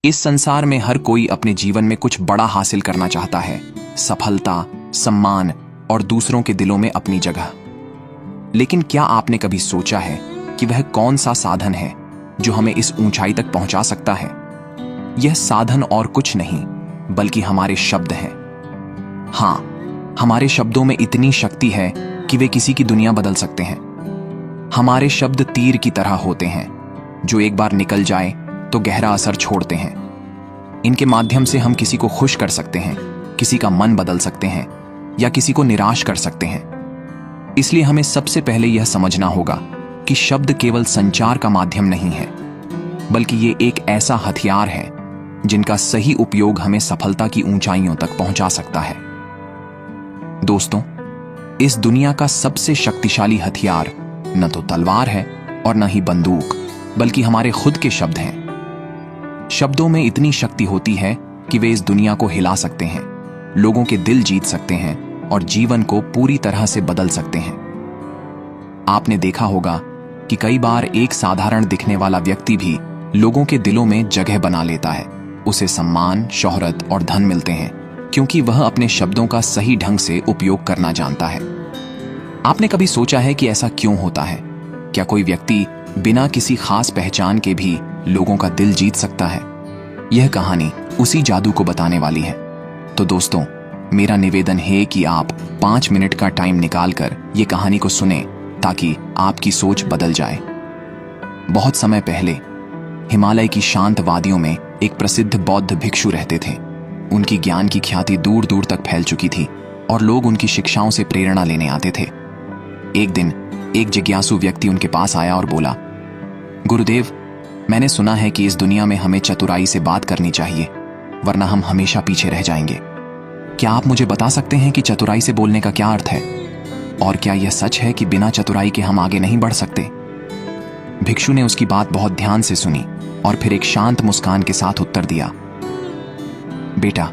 इस संसार में हर कोई अपने जीवन में कुछ बड़ा हासिल करना चाहता है, सफलता, सम्मान और दूसरों के दिलों में अपनी जगह। लेकिन क्या आपने कभी सोचा है कि वह कौन सा साधन है जो हमें इस ऊंचाई तक पहुंचा सकता है? यह साधन और कुछ नहीं बल्कि हमारे शब्द हैं। हां, हमारे शब्दों में इतनी शक्ति है कि वे किसी की दुनिया बदल सकते हैं। हमारे शब्द तीर की तरह होते हैं, जो एक बार निकल जाए तो गहरा असर छोड़ते हैं। इनके माध्यम से हम किसी को खुश कर सकते हैं, किसी का मन बदल सकते हैं या किसी को निराश कर सकते हैं। इसलिए हमें सबसे पहले यह समझना होगा कि शब्द केवल संचार का माध्यम नहीं है, बल्कि ये एक ऐसा हथियार है जिनका सही उपयोग हमें सफलता की ऊंचाइयों तक पहुंचा सकता है। दोस्तों, इस दुनिया का सबसे शक्तिशाली हथियार न तो तलवार है और न ही बंदूक, बल्कि हमारे खुद के शब्द हैं। शब्दों में इतनी शक्ति होती है कि वे इस दुनिया को हिला सकते हैं, लोगों के दिल जीत सकते हैं और जीवन को पूरी तरह से बदल सकते हैं। आपने देखा होगा कि कई बार एक साधारण दिखने वाला व्यक्ति भी लोगों के दिलों में जगह बना लेता है। उसे सम्मान, शोहरत और धन मिलते हैं क्योंकि वह अपने शब्दों का सही ढंग से उपयोग करना जानता है। आपने कभी सोचा है कि ऐसा क्यों होता है? क्या कोई व्यक्ति बिना किसी खास पहचान के भी लोगों का दिल जीत सकता है? यह कहानी उसी जादू को बताने वाली है। तो दोस्तों, मेरा निवेदन है कि आप 5 मिनट का टाइम निकालकर ये कहानी को सुने ताकि आपकी सोच बदल जाए। बहुत समय पहले हिमालय की शांत वादियों में एक प्रसिद्ध बौद्ध भिक्षु रहते थे। उनकी ज्ञान की ख्याति दूर दूर तक फैल चुकी थी और लोग उनकी शिक्षाओं से प्रेरणा लेने आते थे। एक दिन एक जिज्ञासु व्यक्ति उनके पास आया और बोला, गुरुदेव, मैंने सुना है कि इस दुनिया में हमें चतुराई से बात करनी चाहिए, वरना हम हमेशा पीछे रह जाएंगे। क्या आप मुझे बता सकते हैं कि चतुराई से बोलने का क्या अर्थ है? और क्या यह सच है कि बिना चतुराई के हम आगे नहीं बढ़ सकते? भिक्षु ने उसकी बात बहुत ध्यान से सुनी और फिर एक शांत मुस्कान के साथ उत्तर दिया, बेटा,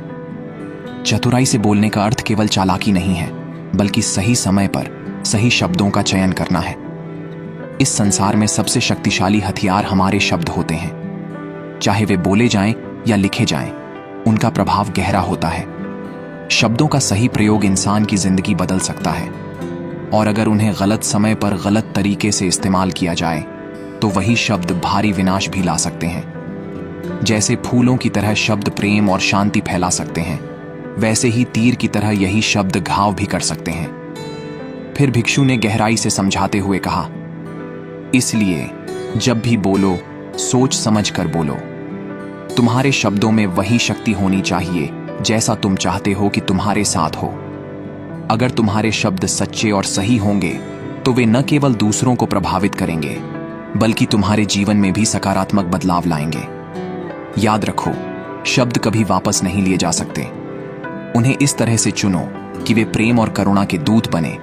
चतुराई से बोलने का अर्थ केवल चालाकी नहीं है, बल्कि सही समय पर सही शब्दों का चयन करना है। इस संसार में सबसे शक्तिशाली हथियार हमारे शब्द होते हैं। चाहे वे बोले जाएं या लिखे जाएं, उनका प्रभाव गहरा होता है। शब्दों का सही प्रयोग इंसान की जिंदगी बदल सकता है, और अगर उन्हें गलत समय पर गलत तरीके से इस्तेमाल किया जाए तो वही शब्द भारी विनाश भी ला सकते हैं। जैसे फूलों की तरह शब्द प्रेम और शांति फैला सकते हैं, वैसे ही तीर की तरह यही शब्द घाव भी कर सकते हैं। फिर भिक्षु ने गहराई से समझाते हुए कहा, इसलिए जब भी बोलो, सोच समझ कर बोलो। तुम्हारे शब्दों में वही शक्ति होनी चाहिए जैसा तुम चाहते हो कि तुम्हारे साथ हो। अगर तुम्हारे शब्द सच्चे और सही होंगे तो वे न केवल दूसरों को प्रभावित करेंगे, बल्कि तुम्हारे जीवन में भी सकारात्मक बदलाव लाएंगे। याद रखो, शब्द कभी वापस नहीं लिए जा सकते। उन्हें इस तरह से चुनो कि वे प्रेम और करुणा के दूत बने,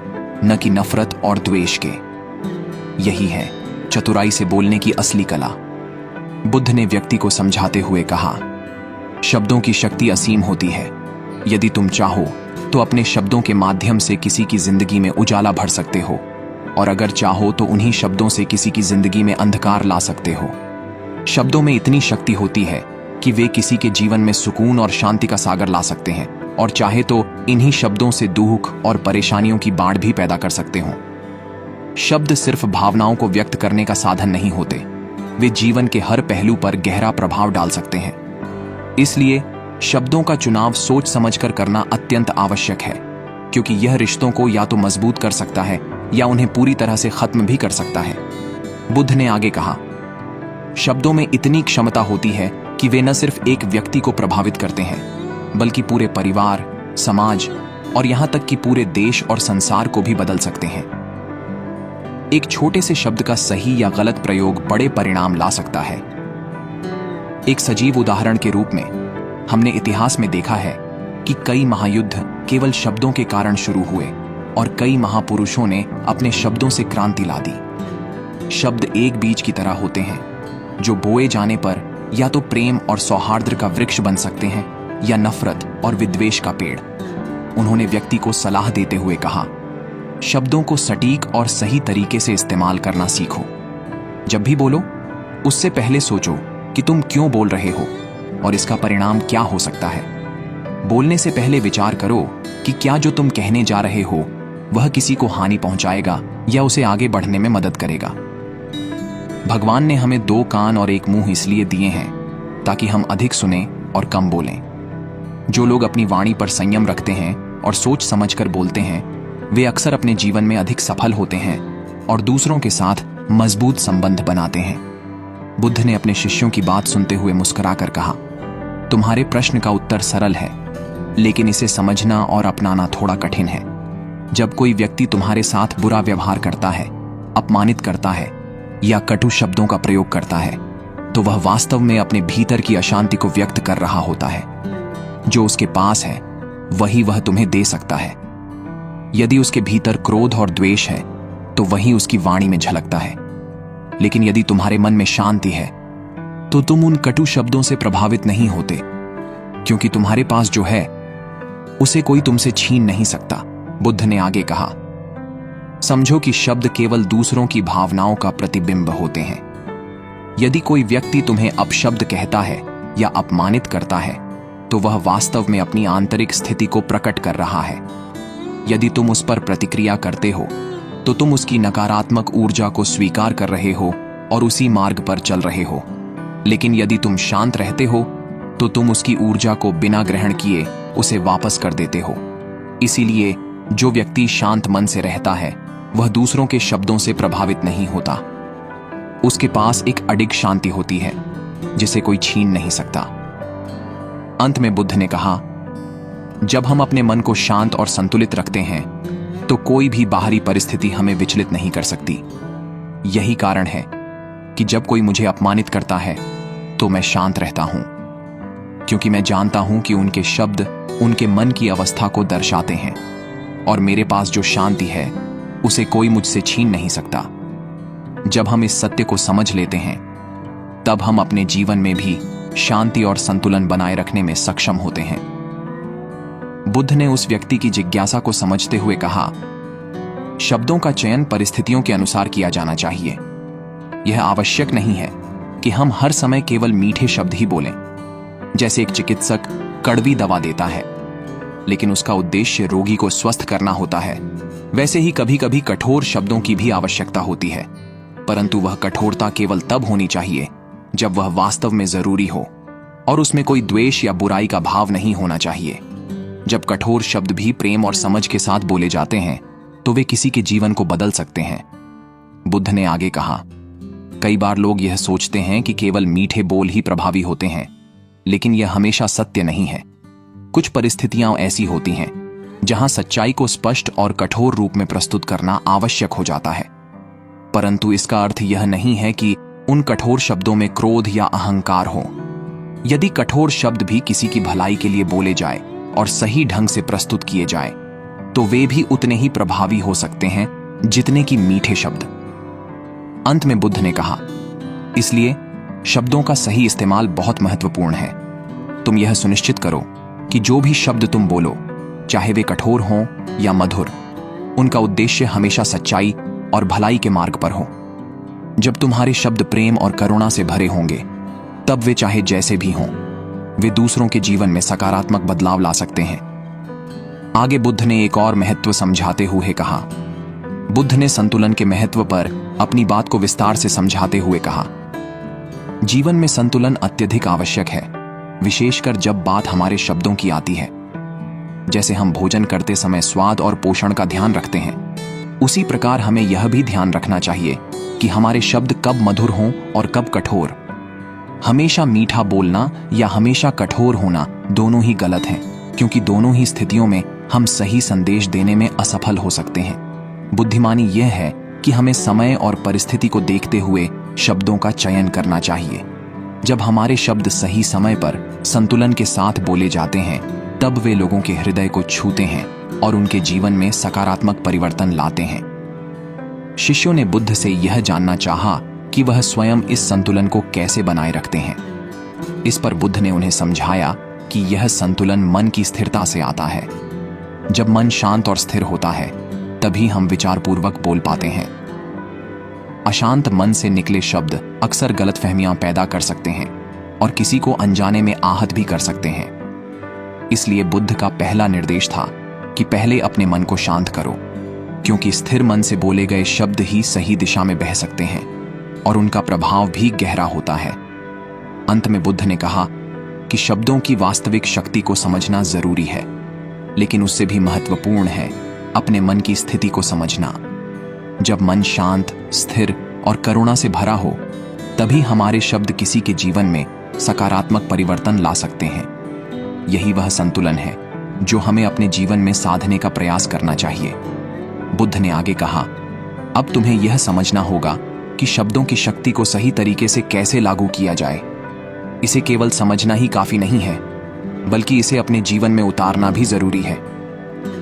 न कि नफरत और द्वेष के। यही है चतुराई से बोलने की असली कला। बुद्ध ने व्यक्ति को समझाते हुए कहा, शब्दों की शक्ति असीम होती है। यदि तुम चाहो तो अपने शब्दों के माध्यम से किसी की जिंदगी में उजाला भर सकते हो, और अगर चाहो तो उन्हीं शब्दों से किसी की जिंदगी में अंधकार ला सकते हो। शब्दों में इतनी शक्ति होती है कि वे किसी के जीवन में सुकून और शांति का सागर ला सकते हैं, और चाहे तो इन्हीं शब्दों से दुख और परेशानियों की बाढ़ भी पैदा कर सकते हो। शब्द सिर्फ भावनाओं को व्यक्त करने का साधन नहीं होते, वे जीवन के हर पहलू पर गहरा प्रभाव डाल सकते हैं। इसलिए शब्दों का चुनाव सोच समझकर करना अत्यंत आवश्यक है, क्योंकि यह रिश्तों को या तो मजबूत कर सकता है या उन्हें पूरी तरह से खत्म भी कर सकता है। बुद्ध ने आगे कहा, शब्दों में इतनी क्षमता होती है कि वे न सिर्फ एक व्यक्ति को प्रभावित करते हैं, बल्कि पूरे परिवार, समाज और यहां तक कि पूरे देश और संसार को भी बदल सकते हैं। एक छोटे से शब्द का सही या गलत प्रयोग बड़े परिणाम ला सकता है। एक सजीव उदाहरण के रूप में हमने इतिहास में देखा है कि कई महायुद्ध केवल शब्दों के कारण शुरू हुए, और कई महापुरुषों ने अपने शब्दों से क्रांति ला दी। शब्द एक बीज की तरह होते हैं, जो बोए जाने पर या तो प्रेम और सौहार्द का वृक्ष बन सकते हैं या नफरत और विद्वेष का पेड़। उन्होंने व्यक्ति को सलाह देते हुए कहा, शब्दों को सटीक और सही तरीके से इस्तेमाल करना सीखो। जब भी बोलो, उससे पहले सोचो कि तुम क्यों बोल रहे हो और इसका परिणाम क्या हो सकता है। बोलने से पहले विचार करो कि क्या जो तुम कहने जा रहे हो वह किसी को हानि पहुंचाएगा या उसे आगे बढ़ने में मदद करेगा। भगवान ने हमें 2 कान और 1 मुंह इसलिए दिए हैं ताकि हम अधिक सुने और कम बोलें। जो लोग अपनी वाणी पर संयम रखते हैं और सोच समझकर बोलते हैं, वे अक्सर अपने जीवन में अधिक सफल होते हैं और दूसरों के साथ मजबूत संबंध बनाते हैं। बुद्ध ने अपने शिष्यों की बात सुनते हुए मुस्कुराकर कहा, तुम्हारे प्रश्न का उत्तर सरल है, लेकिन इसे समझना और अपनाना थोड़ा कठिन है। जब कोई व्यक्ति तुम्हारे साथ बुरा व्यवहार करता है, अपमानित करता है या कटु शब्दों का प्रयोग करता है, तो वह वास्तव में अपने भीतर की अशांति को व्यक्त कर रहा होता है। जो उसके पास है वही वह तुम्हें दे सकता है। यदि उसके भीतर क्रोध और द्वेष है तो वही उसकी वाणी में झलकता है। लेकिन यदि तुम्हारे मन में शांति है तो तुम उन कटु शब्दों से प्रभावित नहीं होते, क्योंकि तुम्हारे पास जो है उसे कोई तुमसे छीन नहीं सकता। बुद्ध ने आगे कहा, समझो कि शब्द केवल दूसरों की भावनाओं का प्रतिबिंब होते हैं। यदि कोई व्यक्ति तुम्हें अपशब्द कहता है या अपमानित करता है तो वह वास्तव में अपनी आंतरिक स्थिति को प्रकट कर रहा है। यदि तुम उस पर प्रतिक्रिया करते हो तो तुम उसकी नकारात्मक ऊर्जा को स्वीकार कर रहे हो और उसी मार्ग पर चल रहे हो। लेकिन यदि तुम शांत रहते हो तो तुम उसकी ऊर्जा को बिना ग्रहण किए उसे वापस कर देते हो। इसीलिए जो व्यक्ति शांत मन से रहता है वह दूसरों के शब्दों से प्रभावित नहीं होता। उसके पास एक अडिग शांति होती है जिसे कोई छीन नहीं सकता। अंत में बुद्ध ने कहा, जब हम अपने मन को शांत और संतुलित रखते हैं तो कोई भी बाहरी परिस्थिति हमें विचलित नहीं कर सकती। यही कारण है कि जब कोई मुझे अपमानित करता है तो मैं शांत रहता हूं, क्योंकि मैं जानता हूं कि उनके शब्द उनके मन की अवस्था को दर्शाते हैं और मेरे पास जो शांति है उसे कोई मुझसे छीन नहीं सकता। जब हम इस सत्य को समझ लेते हैं तब हम अपने जीवन में भी शांति और संतुलन बनाए रखने में सक्षम होते हैं। बुद्ध ने उस व्यक्ति की जिज्ञासा को समझते हुए कहा, शब्दों का चयन परिस्थितियों के अनुसार किया जाना चाहिए। यह आवश्यक नहीं है कि हम हर समय केवल मीठे शब्द ही बोलें। जैसे एक चिकित्सक कड़वी दवा देता है लेकिन उसका उद्देश्य रोगी को स्वस्थ करना होता है, वैसे ही कभी कभी कठोर शब्दों की भी आवश्यकता होती है, परंतु वह कठोरता केवल तब होनी चाहिए जब वह वास्तव में जरूरी हो और उसमें कोई द्वेष या बुराई का भाव नहीं होना चाहिए। जब कठोर शब्द भी प्रेम और समझ के साथ बोले जाते हैं तो वे किसी के जीवन को बदल सकते हैं। बुद्ध ने आगे कहा, कई बार लोग यह सोचते हैं कि केवल मीठे बोल ही प्रभावी होते हैं, लेकिन यह हमेशा सत्य नहीं है। कुछ परिस्थितियां ऐसी होती हैं जहां सच्चाई को स्पष्ट और कठोर रूप में प्रस्तुत करना आवश्यक हो जाता है, परंतु इसका अर्थ यह नहीं है कि उन कठोर शब्दों में क्रोध या अहंकार हो। यदि कठोर शब्द भी किसी की भलाई के लिए बोले जाए और सही ढंग से प्रस्तुत किए जाए तो वे भी उतने ही प्रभावी हो सकते हैं जितने कि मीठे शब्द। अंत में बुद्ध ने कहा, इसलिए शब्दों का सही इस्तेमाल बहुत महत्वपूर्ण है। तुम यह सुनिश्चित करो कि जो भी शब्द तुम बोलो, चाहे वे कठोर हों या मधुर, उनका उद्देश्य हमेशा सच्चाई और भलाई के मार्ग पर हो। जब तुम्हारे शब्द प्रेम और करुणा से भरे होंगे तब वे चाहे जैसे भी हों, वे दूसरों के जीवन में सकारात्मक बदलाव ला सकते हैं। आगे बुद्ध ने एक और महत्व समझाते हुए कहा, बुद्ध ने संतुलन के महत्व पर अपनी बात को विस्तार से समझाते हुए कहा, जीवन में संतुलन अत्यधिक आवश्यक है, विशेषकर जब बात हमारे शब्दों की आती है। जैसे हम भोजन करते समय स्वाद और पोषण का ध्यान रखते हैं, उसी प्रकार हमें यह भी ध्यान रखना चाहिए कि हमारे शब्द कब मधुर हों और कब कठोर। हमेशा मीठा बोलना या हमेशा कठोर होना दोनों ही गलत हैं, क्योंकि दोनों ही स्थितियों में हम सही संदेश देने में असफल हो सकते हैं। बुद्धिमानी यह है कि हमें समय और परिस्थिति को देखते हुए शब्दों का चयन करना चाहिए। जब हमारे शब्द सही समय पर संतुलन के साथ बोले जाते हैं तब वे लोगों के हृदय को छूते हैं और उनके जीवन में सकारात्मक परिवर्तन लाते हैं। शिष्यों ने बुद्ध से यह जानना चाहा कि वह स्वयं इस संतुलन को कैसे बनाए रखते हैं। इस पर बुद्ध ने उन्हें समझाया कि यह संतुलन मन की स्थिरता से आता है। जब मन शांत और स्थिर होता है तभी हम विचारपूर्वक बोल पाते हैं। अशांत मन से निकले शब्द अक्सर गलतफहमियां पैदा कर सकते हैं, और किसी को अनजाने में आहत भी कर सकते हैं। इसलिए बुद्ध का पहला निर्देश था कि पहले अपने मन को शांत करो, क्योंकि स्थिर मन से बोले गए शब्द ही सही दिशा में बह सकते हैं और उनका प्रभाव भी गहरा होता है। अंत में बुद्ध ने कहा कि शब्दों की वास्तविक शक्ति को समझना जरूरी है, लेकिन उससे भी महत्वपूर्ण है अपने मन की स्थिति को समझना। जब मन शांत, स्थिर और करुणा से भरा हो, तभी हमारे शब्द किसी के जीवन में सकारात्मक परिवर्तन ला सकते हैं। यही वह संतुलन है जो हमें अपने जीवन में साधने का प्रयास करना चाहिए। बुद्ध ने आगे कहा, अब तुम्हें यह समझना होगा कि शब्दों की शक्ति को सही तरीके से कैसे लागू किया जाए। इसे केवल समझना ही काफी नहीं है, बल्कि इसे अपने जीवन में उतारना भी जरूरी है।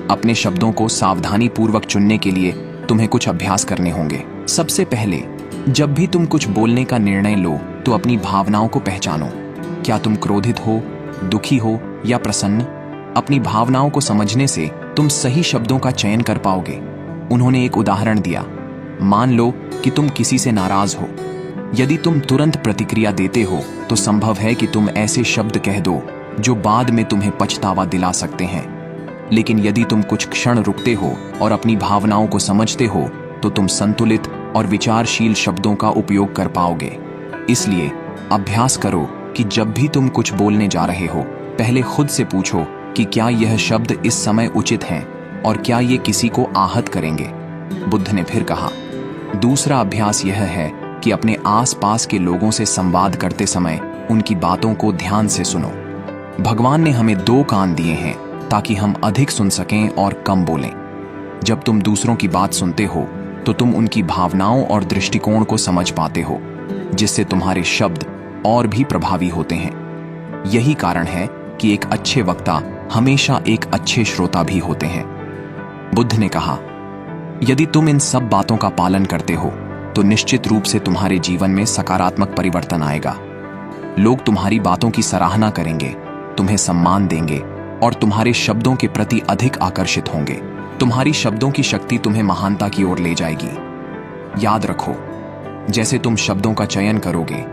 अपने शब्दों को सावधानी पूर्वक चुनने के लिए तुम्हें कुछ अभ्यास करने होंगे। सबसे पहले, जब भी तुम कुछ बोलने का निर्णय लो तो अपनी भावनाओं को पहचानो। क्या तुम क्रोधित हो, दुखी हो या प्रसन्न? अपनी भावनाओं को समझने से तुम सही शब्दों का चयन कर पाओगे। उन्होंने एक उदाहरण दिया, मान लो कि तुम किसी से नाराज हो। यदि तुम तुरंत प्रतिक्रिया देते हो तो संभव है कि तुम ऐसे शब्द कह दो जो बाद में तुम्हें पछतावा दिला सकते हैं। लेकिन यदि तुम कुछ क्षण रुकते हो और अपनी भावनाओं को समझते हो तो तुम संतुलित और विचारशील शब्दों का उपयोग कर पाओगे। इसलिए अभ्यास करो कि जब भी तुम कुछ बोलने जा रहे हो, पहले खुद से पूछो कि क्या यह शब्द इस समय उचित हैं और क्या ये किसी को आहत करेंगे। बुद्ध ने फिर कहा, दूसरा अभ्यास यह है कि अपने आसपास के लोगों से संवाद करते समय उनकी बातों को ध्यान से सुनो। भगवान ने हमें 2 कान दिए हैं ताकि हम अधिक सुन सकें और कम बोलें। जब तुम दूसरों की बात सुनते हो तो तुम उनकी भावनाओं और दृष्टिकोण को समझ पाते हो, जिससे तुम्हारे शब्द और भी प्रभावी होते हैं। यही कारण है कि एक अच्छे वक्ता हमेशा एक अच्छे श्रोता भी होते हैं। बुद्ध ने कहा, यदि तुम इन सब बातों का पालन करते हो तो निश्चित रूप से तुम्हारे जीवन में सकारात्मक परिवर्तन आएगा। लोग तुम्हारी बातों की सराहना करेंगे, तुम्हें सम्मान देंगे और तुम्हारे शब्दों के प्रति अधिक आकर्षित होंगे। तुम्हारी शब्दों की शक्ति तुम्हें महानता की ओर ले जाएगी। याद रखो, जैसे तुम शब्दों का चयन करोगे,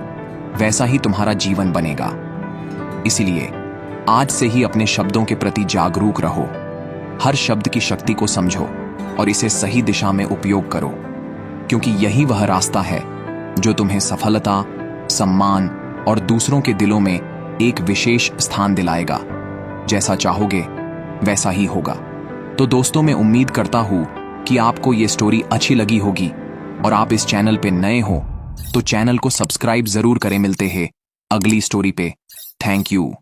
वैसा ही तुम्हारा जीवन बनेगा। इसलिए आज से ही अपने शब्दों के प्रति जागरूक रहो। हर शब्द की शक्ति को समझो और इसे सही दिशा में उपयोग करो, क्योंकि यही वह रास्ता है जो तुम्हें सफलता, सम्मान और दूसरों के दिलों में एक विशेष स्थान दिलाएगा। जैसा चाहोगे वैसा ही होगा। तो दोस्तों, मैं उम्मीद करता हूं कि आपको ये स्टोरी अच्छी लगी होगी और आप इस चैनल पे नए हो तो चैनल को सब्सक्राइब जरूर करें। मिलते हैं अगली स्टोरी पे। Thank you.